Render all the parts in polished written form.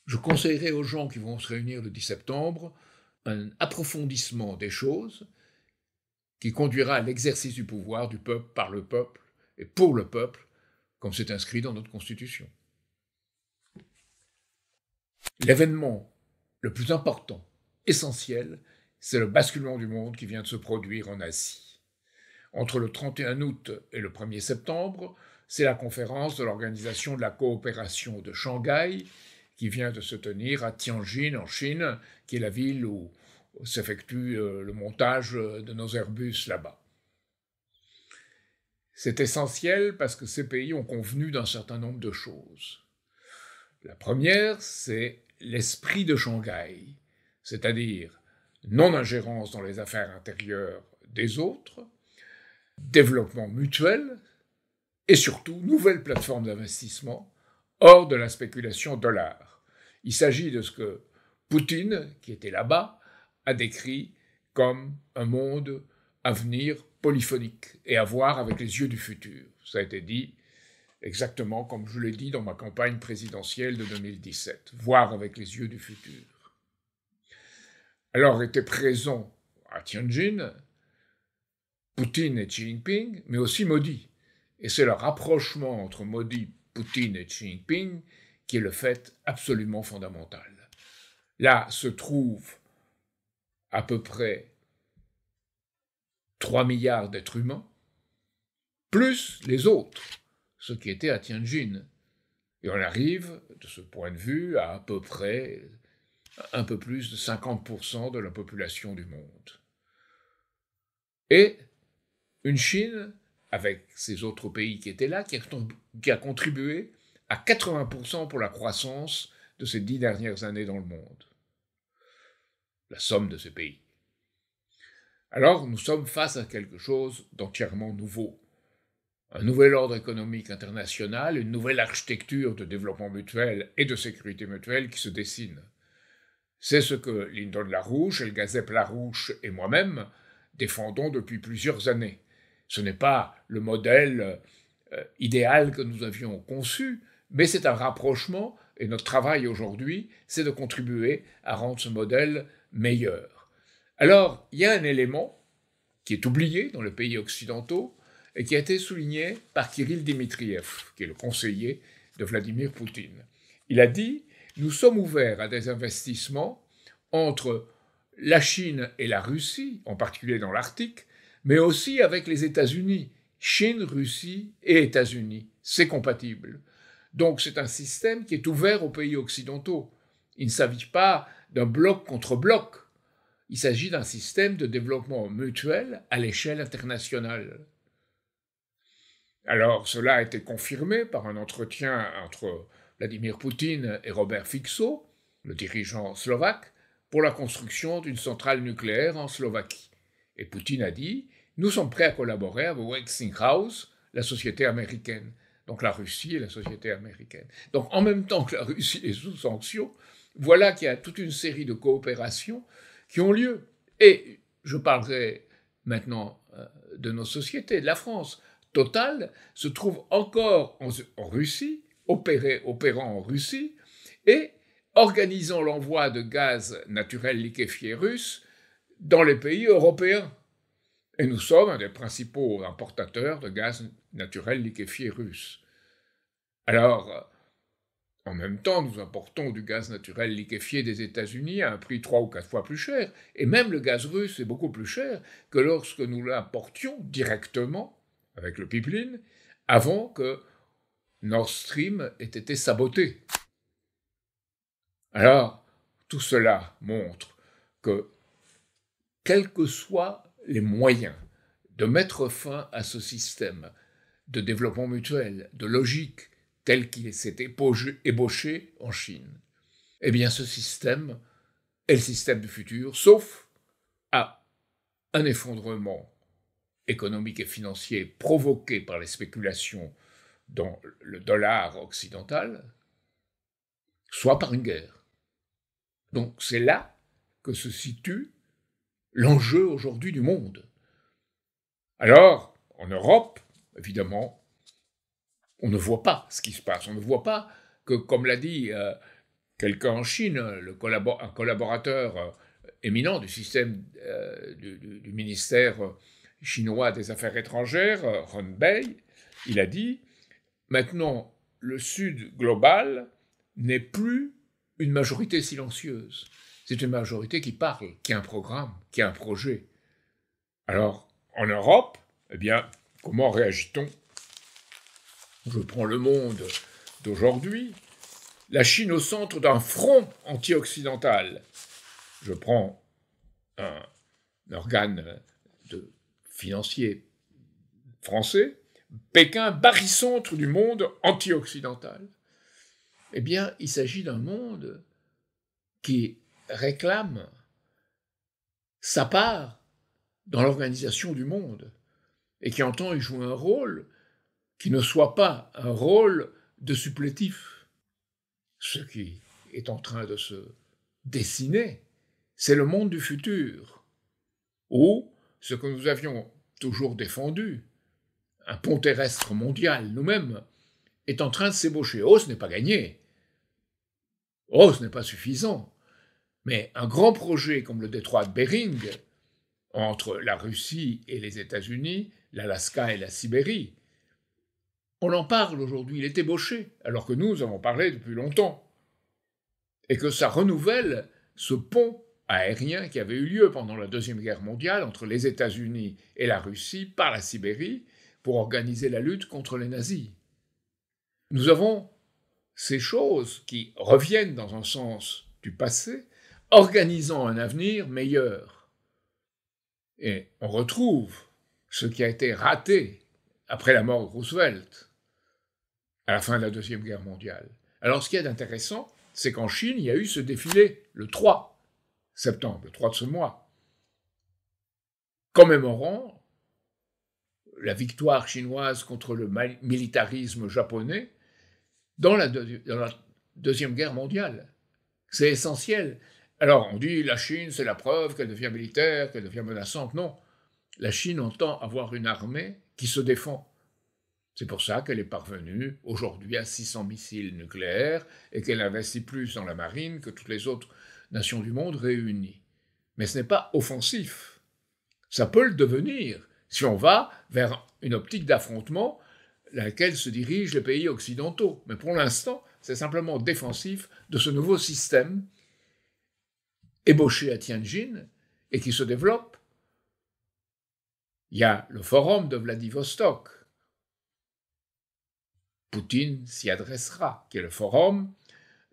Je conseillerais aux gens qui vont se réunir le 10 septembre un approfondissement des choses qui conduira à l'exercice du pouvoir du peuple, par le peuple et pour le peuple, comme c'est inscrit dans notre Constitution. L'événement le plus important, essentiel, c'est le basculement du monde qui vient de se produire en Asie. Entre le 31 août et le 1er septembre, c'est la conférence de l'Organisation de la coopération de Shanghai qui vient de se tenir à Tianjin, en Chine, qui est la ville où s'effectue le montage de nos Airbus là-bas. C'est essentiel parce que ces pays ont convenu d'un certain nombre de choses. La première, c'est l'esprit de Shanghai, c'est-à-dire non-ingérence dans les affaires intérieures des autres, développement mutuel et surtout nouvelle plateforme d'investissement hors de la spéculation dollar. Il s'agit de ce que Poutine, qui était là-bas, a décrit comme un monde à venir polyphonique et à voir avec les yeux du futur. Ça a été dit exactement comme je l'ai dit dans ma campagne présidentielle de 2017, voir avec les yeux du futur. Alors étaient présents à Tianjin Poutine et Xi Jinping, mais aussi Modi. Et c'est le rapprochement entre Modi, Poutine et Xi Jinping qui est le fait absolument fondamental. Là se trouvent à peu près 3 milliards d'êtres humains, plus les autres, ceux qui étaient à Tianjin. Et on arrive, de ce point de vue, à peu près un peu plus de 50% de la population du monde. Et une Chine, avec ces autres pays qui étaient là, qui a contribué à 80% pour la croissance de ces 10 dernières années dans le monde. La somme de ces pays. Alors, nous sommes face à quelque chose d'entièrement nouveau. Un nouvel ordre économique international, une nouvelle architecture de développement mutuel et de sécurité mutuelle qui se dessine. C'est ce que Lyndon LaRouche, El Gazep LaRouche et moi-même défendons depuis plusieurs années. Ce n'est pas le modèle idéal que nous avions conçu, mais c'est un rapprochement, et notre travail aujourd'hui, c'est de contribuer à rendre ce modèle meilleur. Alors, il y a un élément qui est oublié dans les pays occidentaux et qui a été souligné par Kirill Dmitriev, qui est le conseiller de Vladimir Poutine. Il a dit « Nous sommes ouverts à des investissements entre la Chine et la Russie, en particulier dans l'Arctique, mais aussi avec les États-Unis. Chine, Russie et États-Unis, c'est compatible. Donc c'est un système qui est ouvert aux pays occidentaux. Il ne s'agit pas d'un bloc contre bloc. Il s'agit d'un système de développement mutuel à l'échelle internationale. Alors cela a été confirmé par un entretien entre Vladimir Poutine et Robert Fico, le dirigeant slovaque, pour la construction d'une centrale nucléaire en Slovaquie. Et Poutine a dit « Nous sommes prêts à collaborer avec Westinghouse, la société américaine. » Donc la Russie et la société américaine. Donc en même temps que la Russie est sous sanctions, voilà qu'il y a toute une série de coopérations qui ont lieu. Et je parlerai maintenant de nos sociétés, de la France. Total se trouve encore en Russie, opérant en Russie, et organisant l'envoi de gaz naturel liquéfié russe dans les pays européens. Et nous sommes un des principaux importateurs de gaz naturel liquéfié russe. Alors, en même temps, nous importons du gaz naturel liquéfié des États-Unis à un prix 3 ou 4 fois plus cher, et même le gaz russe est beaucoup plus cher que lorsque nous l'importions directement, avec le pipeline, avant que Nord Stream ait été saboté. Alors, tout cela montre que, quels que soient les moyens de mettre fin à ce système de développement mutuel, de logique, tel qu'il s'est ébauché en Chine, eh bien ce système est le système du futur, sauf à un effondrement économique et financier provoqué par les spéculations dans le dollar occidental, soit par une guerre. Donc c'est là que se situe l'enjeu aujourd'hui du monde. Alors, en Europe, évidemment, on ne voit pas ce qui se passe. On ne voit pas que, comme l'a dit quelqu'un en Chine, un collaborateur éminent du système du ministère chinois des Affaires étrangères, Ron Bei, il a dit « Maintenant, le Sud global n'est plus une majorité silencieuse. C'est une majorité qui parle, qui a un programme, qui a un projet. » Alors, en Europe, eh bien, comment réagit-on? Je prends le monde d'aujourd'hui. La Chine au centre d'un front anti-occidental. Je prends un organe financier français. Pékin, barycentre du monde anti-occidental. Eh bien, il s'agit d'un monde qui réclame sa part dans l'organisation du monde et qui entend y jouer un rôle qui ne soit pas un rôle de supplétif. Ce qui est en train de se dessiner, c'est le monde du futur, où ce que nous avions toujours défendu, un pont terrestre mondial nous-mêmes, est en train de s'ébaucher. Oh, ce n'est pas gagné. Oh, ce n'est pas suffisant. Mais un grand projet comme le détroit de Bering, entre la Russie et les États-Unis, l'Alaska et la Sibérie, on en parle aujourd'hui, il est ébauché, alors que nous avons parlé depuis longtemps. Et que ça renouvelle ce pont aérien qui avait eu lieu pendant la Deuxième Guerre mondiale entre les États-Unis et la Russie par la Sibérie pour organiser la lutte contre les nazis. Nous avons ces choses qui reviennent dans un sens du passé, organisant un avenir meilleur. Et on retrouve ce qui a été raté après la mort de Roosevelt, à la fin de la Deuxième Guerre mondiale. Alors ce qui est intéressant, c'est qu'en Chine, il y a eu ce défilé le 3 septembre, le 3 de ce mois, commémorant la victoire chinoise contre le militarisme japonais dans la Deuxième Guerre mondiale. C'est essentiel. Alors on dit la Chine, c'est la preuve qu'elle devient militaire, qu'elle devient menaçante. Non, la Chine entend avoir une armée qui se défend. C'est pour ça qu'elle est parvenue aujourd'hui à 600 missiles nucléaires et qu'elle investit plus dans la marine que toutes les autres nations du monde réunies. Mais ce n'est pas offensif. Ça peut le devenir si on va vers une optique d'affrontement à laquelle se dirigent les pays occidentaux. Mais pour l'instant, c'est simplement défensif de ce nouveau système ébauché à Tianjin et qui se développe. Il y a le forum de Vladivostok. Poutine s'y adressera, qui est le forum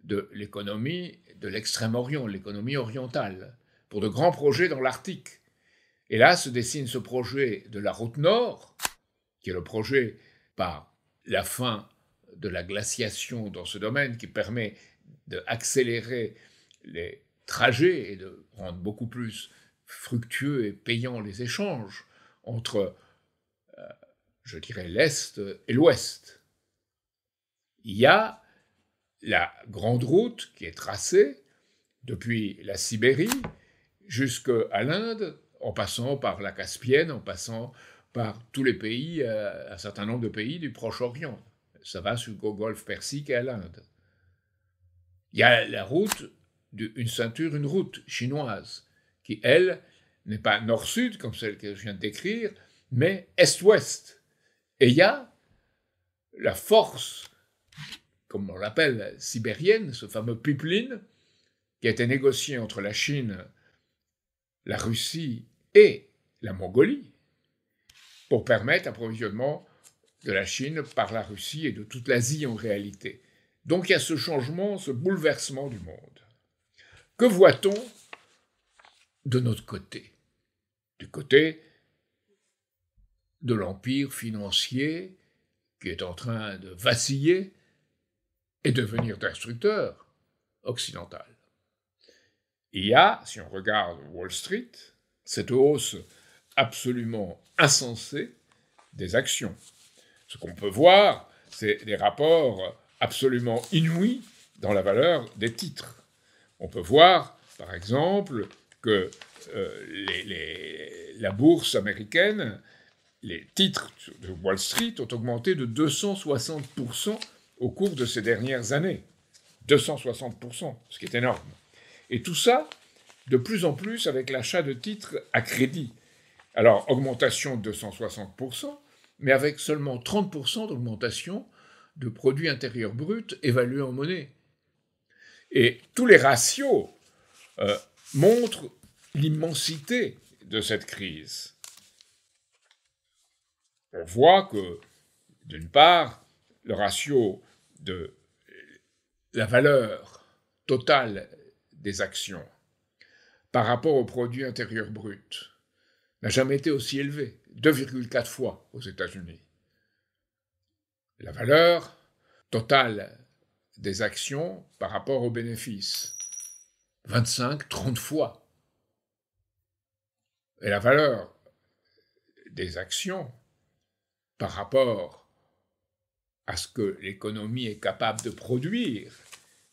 de l'économie de l'Extrême-Orient, l'économie orientale, pour de grands projets dans l'Arctique. Et là se dessine ce projet de la route nord, qui est le projet par la fin de la glaciation dans ce domaine, qui permet d'accélérer les trajets et de rendre beaucoup plus fructueux et payants les échanges entre, je dirais, l'Est et l'Ouest. Il y a la grande route qui est tracée depuis la Sibérie jusqu'à l'Inde, en passant par la Caspienne, en passant par tous les pays, un certain nombre de pays du Proche-Orient. Ça va jusqu'au golfe Persique et à l'Inde. Il y a la route, une route chinoise, qui, elle, n'est pas nord-sud, comme celle que je viens de décrire, mais est-ouest. Et il y a la force, comme on l'appelle, sibérienne, ce fameux pipeline, qui a été négocié entre la Chine, la Russie et la Mongolie, pour permettre l'approvisionnement de la Chine par la Russie et de toute l'Asie en réalité. Donc il y a ce changement, ce bouleversement du monde. Que voit-on de notre côté? Du côté de l'empire financier qui est en train de vaciller et devenir destructeur occidental. Il y a, si on regarde Wall Street, cette hausse absolument insensée des actions. Ce qu'on peut voir, c'est des rapports absolument inouïs dans la valeur des titres. On peut voir, par exemple, que la bourse américaine, les titres de Wall Street ont augmenté de 260% au cours de ces dernières années. 260%, ce qui est énorme. Et tout ça, de plus en plus avec l'achat de titres à crédit. Alors, augmentation de 260%, mais avec seulement 30% d'augmentation de produit intérieur brut évalué en monnaie. Et tous les ratios montrent l'immensité de cette crise. On voit que, d'une part, le ratio de la valeur totale des actions par rapport au produit intérieur brut n'a jamais été aussi élevé, 2,4 fois aux États-Unis. La valeur totale des actions par rapport aux bénéfices, 25-30 fois. Et la valeur des actions par rapport à ce que l'économie est capable de produire,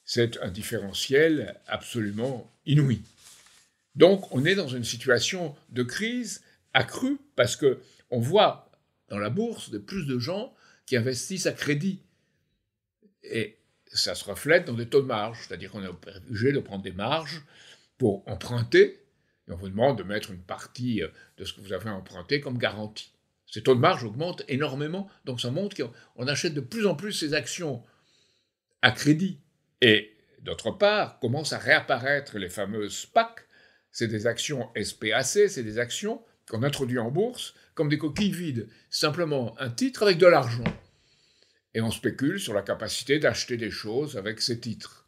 c'est un différentiel absolument inouï. Donc on est dans une situation de crise accrue parce qu'on voit dans la bourse de plus de gens qui investissent à crédit. Et ça se reflète dans des taux de marge, c'est-à-dire qu'on est obligé de prendre des marges pour emprunter, et on vous demande de mettre une partie de ce que vous avez emprunté comme garantie. Ces taux de marge augmentent énormément, donc ça montre qu'on achète de plus en plus ces actions à crédit. Et d'autre part, commencent à réapparaître les fameuses SPAC, c'est des actions SPAC, c'est des actions qu'on introduit en bourse comme des coquilles vides, simplement un titre avec de l'argent. Et on spécule sur la capacité d'acheter des choses avec ces titres.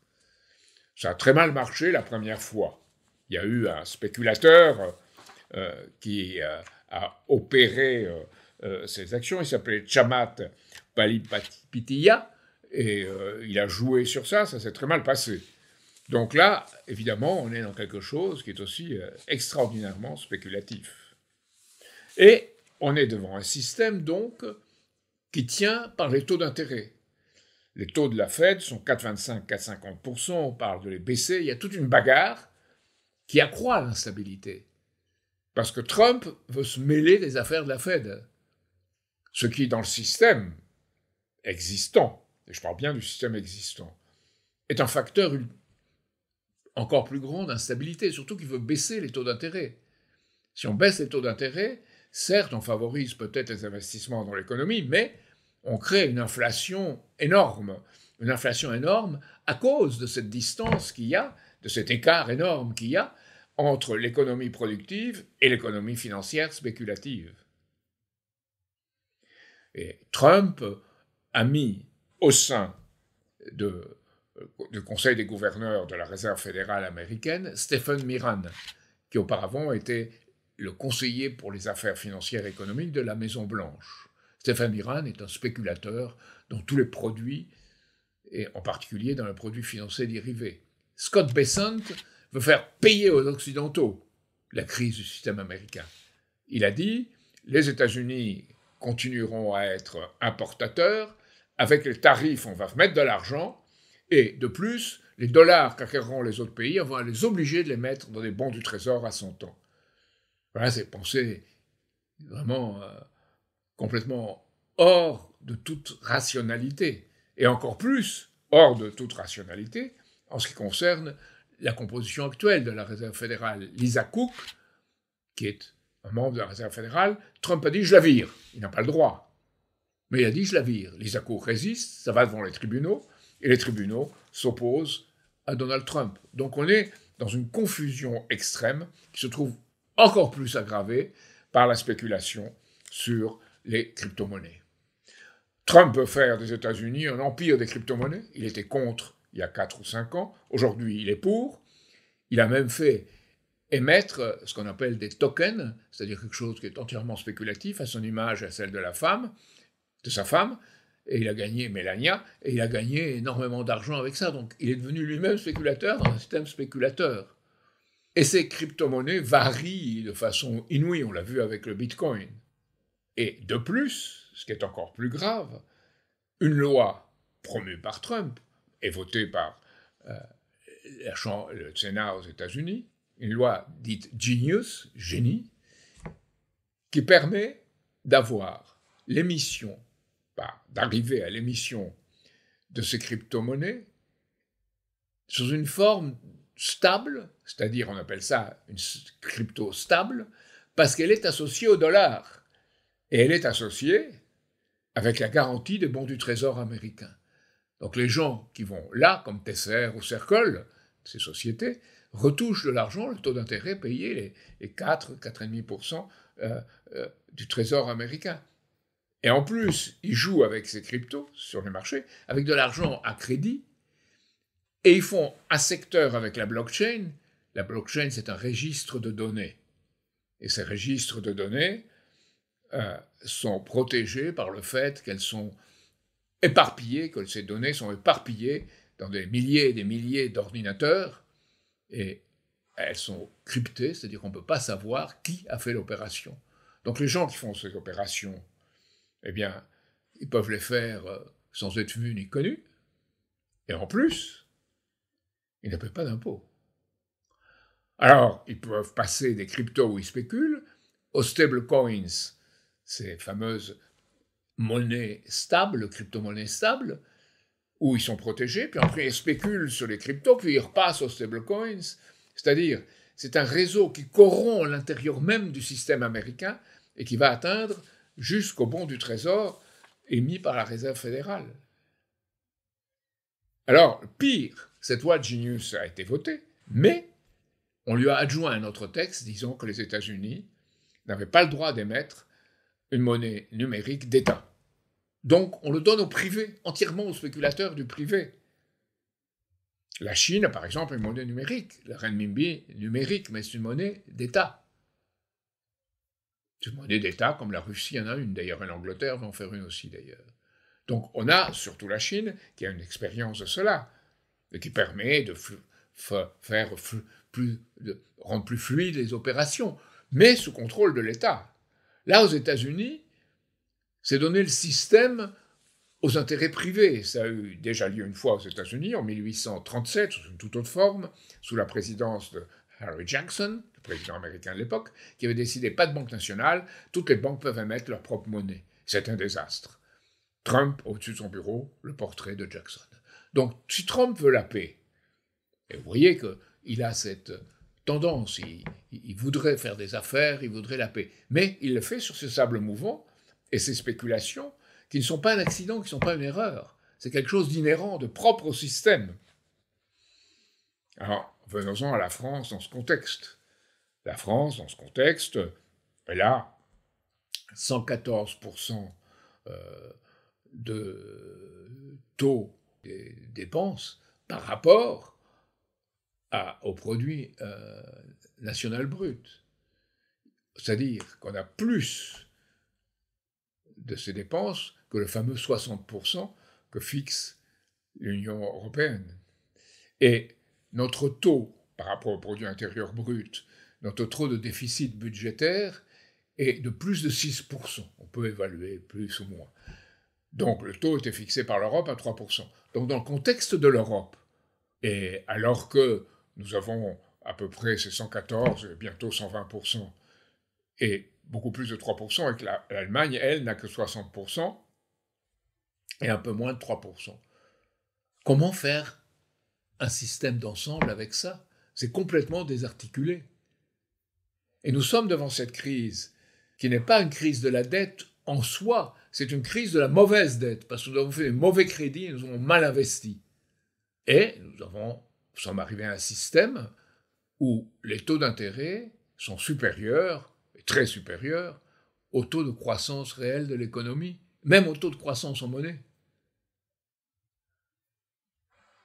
Ça a très mal marché la première fois. Il y a eu un spéculateur qui a opéré ces actions, il s'appelait Chamath Palihapitiya, et il a joué sur ça s'est très mal passé. Donc là, évidemment, on est dans quelque chose qui est aussi extraordinairement spéculatif. Et on est devant un système, donc, qui tient par les taux d'intérêt. Les taux de la Fed sont 4,25, 4,50%, on parle de les baisser, il y a toute une bagarre qui accroît l'instabilité. Parce que Trump veut se mêler des affaires de la Fed. Ce qui, dans le système existant, et je parle bien du système existant, est un facteur encore plus grand d'instabilité, surtout qu'il veut baisser les taux d'intérêt. Si on baisse les taux d'intérêt, certes, on favorise peut-être les investissements dans l'économie, mais on crée une inflation énorme à cause de cette distance qu'il y a, de cet écart énorme qu'il y a entre l'économie productive et l'économie financière spéculative. Et Trump a mis au sein du Conseil des gouverneurs de la Réserve fédérale américaine Stephen Miran, qui auparavant était le conseiller pour les affaires financières et économiques de la Maison-Blanche. Stephen Miran est un spéculateur dans tous les produits, et en particulier dans les produits financiers dérivés. Scott Bessent veut faire payer aux Occidentaux la crise du système américain. Il a dit « Les États-Unis continueront à être importateurs, avec les tarifs, on va mettre de l'argent, et de plus, les dollars qu'acquerront les autres pays, on va les obliger de les mettre dans des bons du trésor à 100 ans. » Voilà, c'est pensé vraiment complètement hors de toute rationalité, et encore plus hors de toute rationalité en ce qui concerne la composition actuelle de la Réserve fédérale. Lisa Cook, qui est un membre de la Réserve fédérale, Trump a dit « je la vire ». Il n'a pas le droit. Mais il a dit « je la vire ». Lisa Cook résiste, ça va devant les tribunaux, et les tribunaux s'opposent à Donald Trump. Donc on est dans une confusion extrême qui se trouve encore plus aggravée par la spéculation sur les crypto-monnaies. Trump veut faire des États-Unis un empire des crypto-monnaies. Il était contre il y a 4 ou 5 ans. Aujourd'hui, il est pour. Il a même fait émettre ce qu'on appelle des tokens, c'est-à-dire quelque chose qui est entièrement spéculatif, à son image et à celle de sa femme, et il a gagné Melania, et il a gagné énormément d'argent avec ça. Donc il est devenu lui-même spéculateur dans un système spéculateur. Et ces crypto-monnaies varient de façon inouïe, on l'a vu avec le Bitcoin. Et de plus, ce qui est encore plus grave, une loi promue par Trump et votée par le Sénat aux États-Unis, une loi dite Genius, génie, qui permet d'avoir l'émission, d'arriver à l'émission de ces crypto-monnaies sous une forme stable, c'est-à-dire on appelle ça une crypto stable, parce qu'elle est associée au dollar. Et elle est associée avec la garantie des bons du Trésor américain. Donc les gens qui vont là, comme Tesser ou Circle, ces sociétés, retouchent de l'argent, le taux d'intérêt payé, les 4, 4,5% du Trésor américain. Et en plus, ils jouent avec ces cryptos sur les marchés, avec de l'argent à crédit, et ils font un secteur avec la blockchain. La blockchain, c'est un registre de données. Et ces registres de données sont protégés par le fait qu'elles sont éparpillées, que ces données sont éparpillées dans des milliers et des milliers d'ordinateurs, et elles sont cryptées, c'est-à-dire qu'on ne peut pas savoir qui a fait l'opération. Donc les gens qui font ces opérations, eh bien, ils peuvent les faire sans être vus ni connus, et en plus, ils ne paient pas d'impôts. Alors, ils peuvent passer des cryptos où ils spéculent aux stablecoins, ces fameuses monnaies stables, crypto-monnaies stables, où ils sont protégés, puis après ils spéculent sur les cryptos, puis ils repassent aux stablecoins. C'est-à-dire, c'est un réseau qui corrompt l'intérieur même du système américain et qui va atteindre jusqu'au bon du Trésor émis par la Réserve fédérale. Alors, pire, cette loi de Genius a été votée, mais on lui a adjoint un autre texte disant que les États-Unis n'avaient pas le droit d'émettre une monnaie numérique d'État. Donc, on le donne au privé, entièrement aux spéculateurs du privé. La Chine a par exemple une monnaie numérique, le renminbi numérique, mais c'est une monnaie d'État. C'est une monnaie d'État, comme la Russie en a une d'ailleurs, et l'Angleterre va en faire une aussi d'ailleurs. Donc on a, surtout la Chine, qui a une expérience de cela, et qui permet de rendre plus fluides les opérations, mais sous contrôle de l'État. Là, aux États-Unis, c'est donner le système aux intérêts privés. Ça a eu déjà lieu une fois aux États-Unis, en 1837, sous une toute autre forme, sous la présidence de Harry Jackson, le président américain de l'époque, qui avait décidé pas de banque nationale, toutes les banques peuvent émettre leur propre monnaie. C'est un désastre. Trump, au-dessus de son bureau, le portrait de Jackson. Donc, si Trump veut la paix, et vous voyez qu'il a cette tendance, il voudrait faire des affaires, il voudrait la paix, mais il le fait sur ce sable mouvant et ces spéculations qui ne sont pas un accident, qui ne sont pas une erreur. C'est quelque chose d'inhérent, de propre au système. Alors, venons-en à la France dans ce contexte. La France, dans ce contexte, elle a 114% de taux des dépenses par rapport au produit national brut. C'est-à-dire qu'on a plus de ces dépenses que le fameux 60% que fixe l'Union européenne. Et notre taux par rapport au produit intérieur brut, notre taux de déficit budgétaire est de plus de 6%. On peut évaluer plus ou moins. Donc le taux était fixé par l'Europe à 3%. Donc dans le contexte de l'Europe, et alors que nous avons à peu près ces 114, bientôt 120%, et beaucoup plus de 3%, et que l'Allemagne, elle, n'a que 60%, et un peu moins de 3%. Comment faire un système d'ensemble avec ça? C'est complètement désarticulé. Et nous sommes devant cette crise, qui n'est pas une crise de la dette en soi, c'est une crise de la mauvaise dette, parce que nous avons fait des mauvais crédits et nous avons mal investi. Et nous sommes arrivés à un système où les taux d'intérêt sont supérieurs, très supérieurs, au taux de croissance réel de l'économie, même au taux de croissance en monnaie.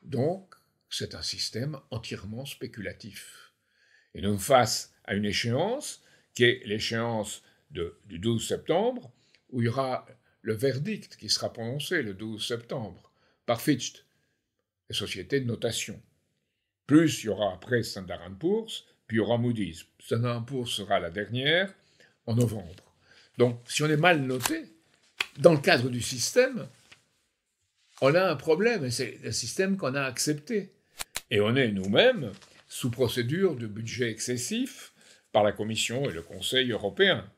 Donc, c'est un système entièrement spéculatif. Et nous sommes face à une échéance, qui est l'échéance du 12 septembre, où il y aura le verdict qui sera prononcé le 12 septembre par Fitch, les sociétés de notation. Plus il y aura après Standard & Poor's, puis il y aura Moody's. Standard & Poor's sera la dernière en novembre. Donc, si on est mal noté, dans le cadre du système, on a un problème, et c'est le système qu'on a accepté. Et on est nous-mêmes sous procédure de budget excessif par la Commission et le Conseil européen.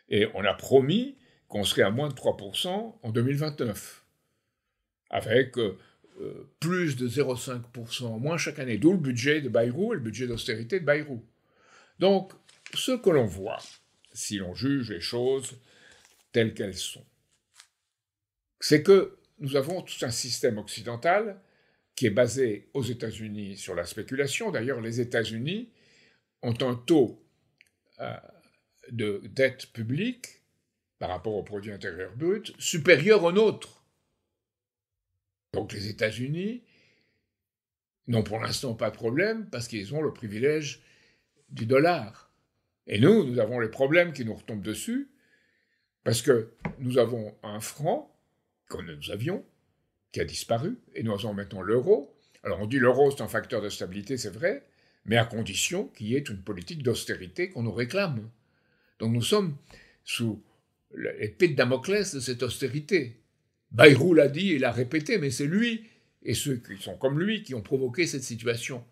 Et on a promis qu'on serait à moins de 3% en 2029, avec plus de 0,5% en moins chaque année, d'où le budget de Bayrou et le budget d'austérité de Bayrou. Donc, ce que l'on voit, si l'on juge les choses telles qu'elles sont, c'est que nous avons tout un système occidental qui est basé aux États-Unis sur la spéculation. D'ailleurs, les États-Unis ont un taux de dette publique par rapport au produit intérieur brut supérieur au nôtre. Donc les États-Unis n'ont pour l'instant pas de problème parce qu'ils ont le privilège du dollar. Et nous avons les problèmes qui nous retombent dessus parce que nous avons un franc que nous avions, qui a disparu, et nous avons maintenant l'euro. Alors on dit l'euro c'est un facteur de stabilité, c'est vrai, mais à condition qu'il y ait une politique d'austérité qu'on nous réclame. Donc nous sommes sous l'épée de Damoclès de cette austérité. Bayrou l'a dit et l'a répété, mais c'est lui et ceux qui sont comme lui qui ont provoqué cette situation.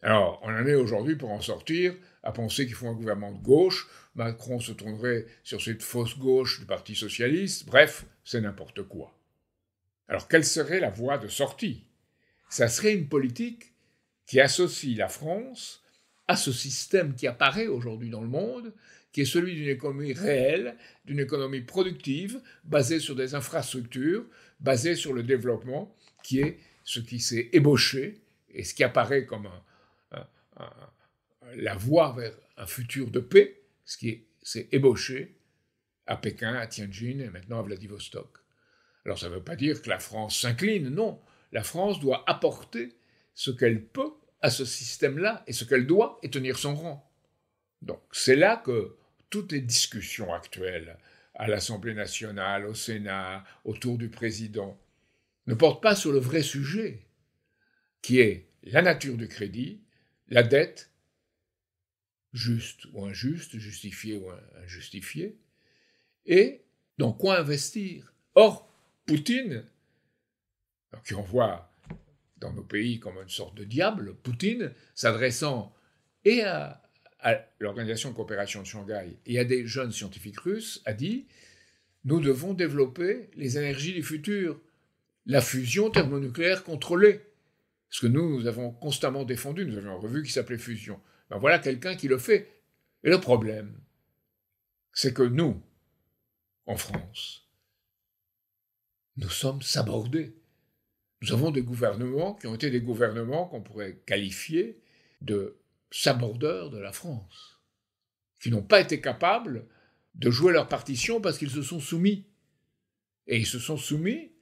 Alors, on en est aujourd'hui pour en sortir à penser qu'il faut un gouvernement de gauche, Macron se tournerait sur cette fausse gauche du Parti socialiste, bref, c'est n'importe quoi. Alors, quelle serait la voie de sortie? Ça serait une politique qui associe la France à ce système qui apparaît aujourd'hui dans le monde, qui est celui d'une économie réelle, d'une économie productive, basée sur des infrastructures, basée sur le développement, qui est ce qui s'est ébauché et ce qui apparaît comme la voie vers un futur de paix, ce qui s'est ébauché à Pékin, à Tianjin et maintenant à Vladivostok. Alors ça ne veut pas dire que la France s'incline, non. La France doit apporter ce qu'elle peut à ce système-là, et ce qu'elle doit est tenir son rang. Donc c'est là que toutes les discussions actuelles à l'Assemblée nationale, au Sénat, autour du président, ne portent pas sur le vrai sujet, qui est la nature du crédit, la dette, juste ou injuste, justifiée ou injustifiée, et dans quoi investir. Or, Poutine, qui on voit dans nos pays comme une sorte de diable, Poutine, s'adressant et à l'Organisation de coopération de Shanghai et à des jeunes scientifiques russes, a dit « Nous devons développer les énergies du futur, la fusion thermonucléaire contrôlée ». Ce que nous avons constamment défendu, nous avions une revue qui s'appelait Fusion. Ben voilà quelqu'un qui le fait. Et le problème, c'est que nous, en France, nous sommes sabordés. Nous avons des gouvernements qui ont été des gouvernements qu'on pourrait qualifier de sabordeurs de la France, qui n'ont pas été capables de jouer leur partition parce qu'ils se sont soumis. Et ils se sont soumis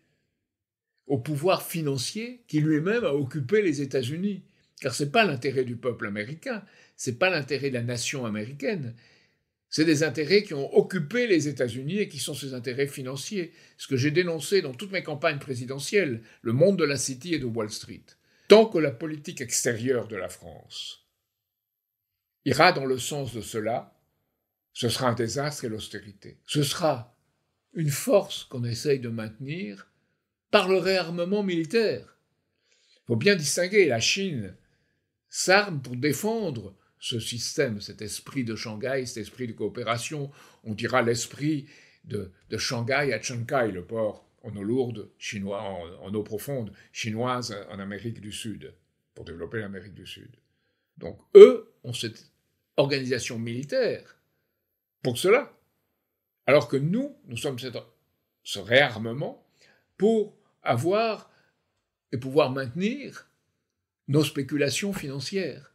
au pouvoir financier qui lui-même a occupé les États-Unis. Car ce n'est pas l'intérêt du peuple américain, ce n'est pas l'intérêt de la nation américaine, c'est des intérêts qui ont occupé les États-Unis et qui sont ces intérêts financiers. Ce que j'ai dénoncé dans toutes mes campagnes présidentielles, le monde de la City et de Wall Street. Tant que la politique extérieure de la France ira dans le sens de cela, ce sera un désastre et l'austérité. Ce sera une force qu'on essaye de maintenir par le réarmement militaire. Il faut bien distinguer, la Chine s'arme pour défendre ce système, cet esprit de Shanghai, cet esprit de coopération, on dira l'esprit de Shanghai à Chiang-Kai, le port en eau lourde chinois, en eau profonde chinoise en Amérique du Sud, pour développer l'Amérique du Sud. Donc eux ont cette organisation militaire pour cela, alors que nous sommes ce réarmement pour avoir et pouvoir maintenir nos spéculations financières.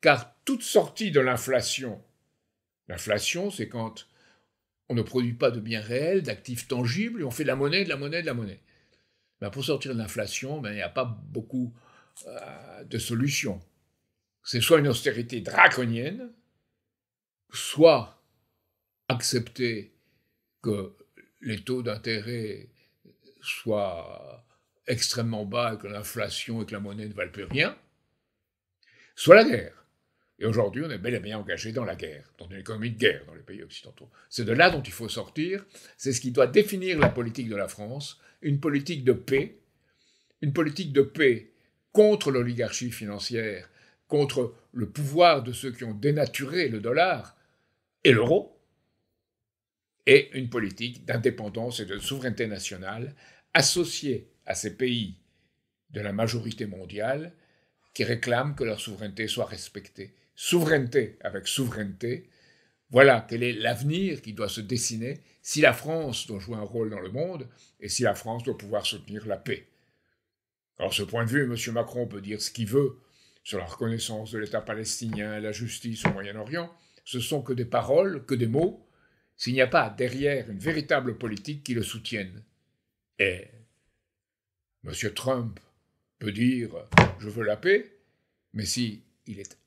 Car toute sortie de l'inflation, c'est quand on ne produit pas de biens réels, d'actifs tangibles, et on fait de la monnaie, de la monnaie, de la monnaie. Ben pour sortir de l'inflation, il n'y a pas beaucoup de solutions. C'est soit une austérité draconienne, soit accepter que les taux d'intérêt soient extrêmement bas, et que l'inflation et que la monnaie ne valent plus rien, soit la guerre. Et aujourd'hui, on est bel et bien engagé dans la guerre, dans une économie de guerre dans les pays occidentaux. C'est de là dont il faut sortir, c'est ce qui doit définir la politique de la France, une politique de paix contre l'oligarchie financière, contre le pouvoir de ceux qui ont dénaturé le dollar et l'euro, et une politique d'indépendance et de souveraineté nationale associée à ces pays de la majorité mondiale qui réclament que leur souveraineté soit respectée. Souveraineté avec souveraineté, voilà quel est l'avenir qui doit se dessiner si la France doit jouer un rôle dans le monde et si la France doit pouvoir soutenir la paix. Alors, ce point de vue, M. Macron peut dire ce qu'il veut sur la reconnaissance de l'État palestinien, la justice au Moyen-Orient. Ce sont que des paroles, que des mots, s'il n'y a pas derrière une véritable politique qui le soutienne. Et M. Trump peut dire « je veux la paix », mais si il est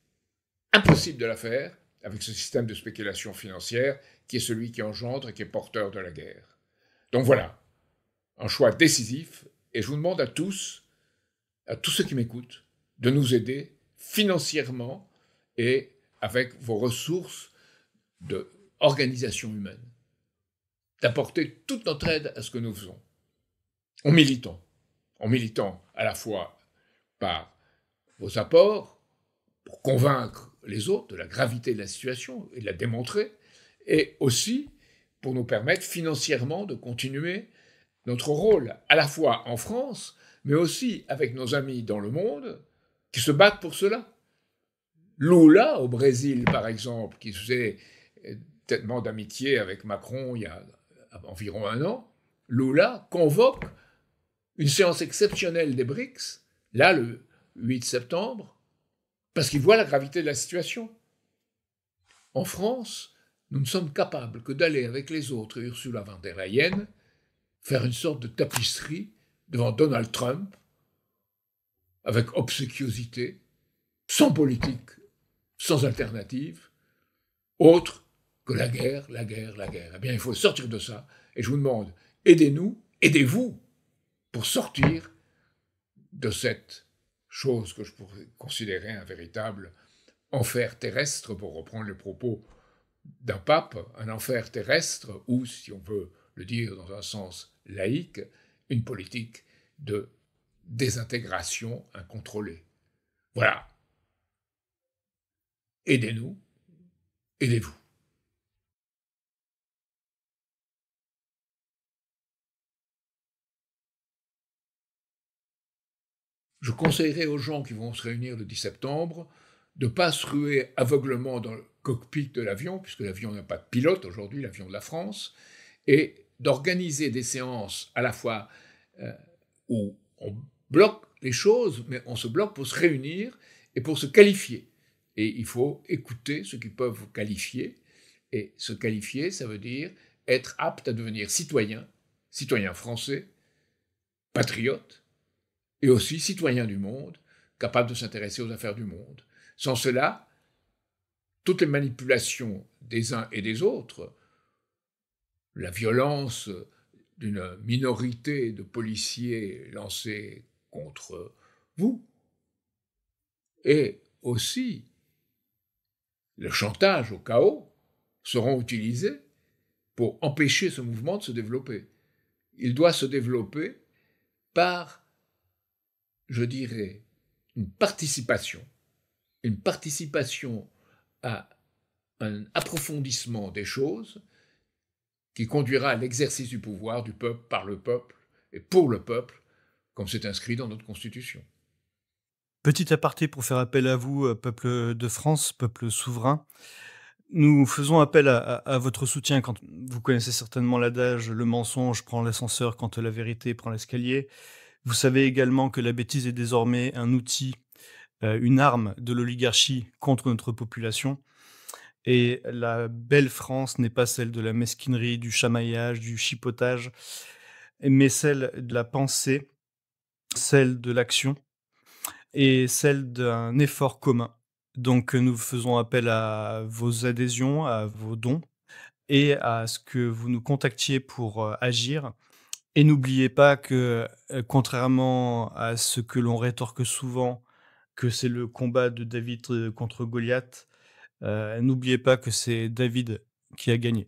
impossible de la faire avec ce système de spéculation financière qui est celui qui engendre et qui est porteur de la guerre. Donc voilà, un choix décisif, et je vous demande à tous ceux qui m'écoutent, de nous aider financièrement et avec vos ressources d'organisation humaine, d'apporter toute notre aide à ce que nous faisons, en militant à la fois par vos apports, pour convaincre les autres de la gravité de la situation et de la démontrer, et aussi pour nous permettre financièrement de continuer notre rôle, à la fois en France, mais aussi avec nos amis dans le monde qui se battent pour cela. Lula, au Brésil, par exemple, qui faisait tellement d'amitié avec Macron il y a environ un an, Lula convoque une séance exceptionnelle des BRICS, là, le 8 septembre, parce qu'il voit la gravité de la situation. En France, nous ne sommes capables que d'aller avec les autres, Ursula von der Leyen, faire une sorte de tapisserie devant Donald Trump, avec obséquiosité, sans politique, sans alternative, autre que la guerre, la guerre, la guerre. Eh bien, il faut sortir de ça. Et je vous demande, aidez-nous, aidez-vous pour sortir de cette chose que je pourrais considérer un véritable enfer terrestre, pour reprendre les propos d'un pape, un enfer terrestre, ou, si on veut le dire dans un sens laïque, une politique de désintégration incontrôlée. Voilà. Aidez-nous, aidez-vous. Je conseillerais aux gens qui vont se réunir le 10 septembre de ne pas se ruer aveuglement dans le cockpit de l'avion, puisque l'avion n'a pas de pilote aujourd'hui, l'avion de la France, et d'organiser des séances à la fois où on bloque les choses, mais on se bloque pour se réunir et pour se qualifier. Et il faut écouter ceux qui peuvent vous qualifier. Et se qualifier, ça veut dire être apte à devenir citoyen français, patriote, et aussi citoyen du monde, capable de s'intéresser aux affaires du monde. Sans cela, toutes les manipulations des uns et des autres, la violence d'une minorité de policiers lancés contre vous, et aussi le chantage au chaos, seront utilisés pour empêcher ce mouvement de se développer. Il doit se développer par, je dirais, une participation à un approfondissement des choses qui conduira à l'exercice du pouvoir du peuple, par le peuple et pour le peuple, comme c'est inscrit dans notre Constitution. Petit aparté pour faire appel à vous, peuple de France, peuple souverain. Nous faisons appel à votre soutien quand vous connaissez certainement l'adage: «Le mensonge prend l'ascenseur quand la vérité prend l'escalier». Vous savez également que la bêtise est désormais un outil, une arme de l'oligarchie contre notre population, et la belle France n'est pas celle de la mesquinerie, du chamaillage, du chipotage, mais celle de la pensée, celle de l'action et celle d'un effort commun. Donc, nous faisons appel à vos adhésions, à vos dons et à ce que vous nous contactiez pour, agir. Et n'oubliez pas que, contrairement à ce que l'on rétorque souvent, que c'est le combat de David, contre Goliath, n'oubliez pas que c'est David qui a gagné.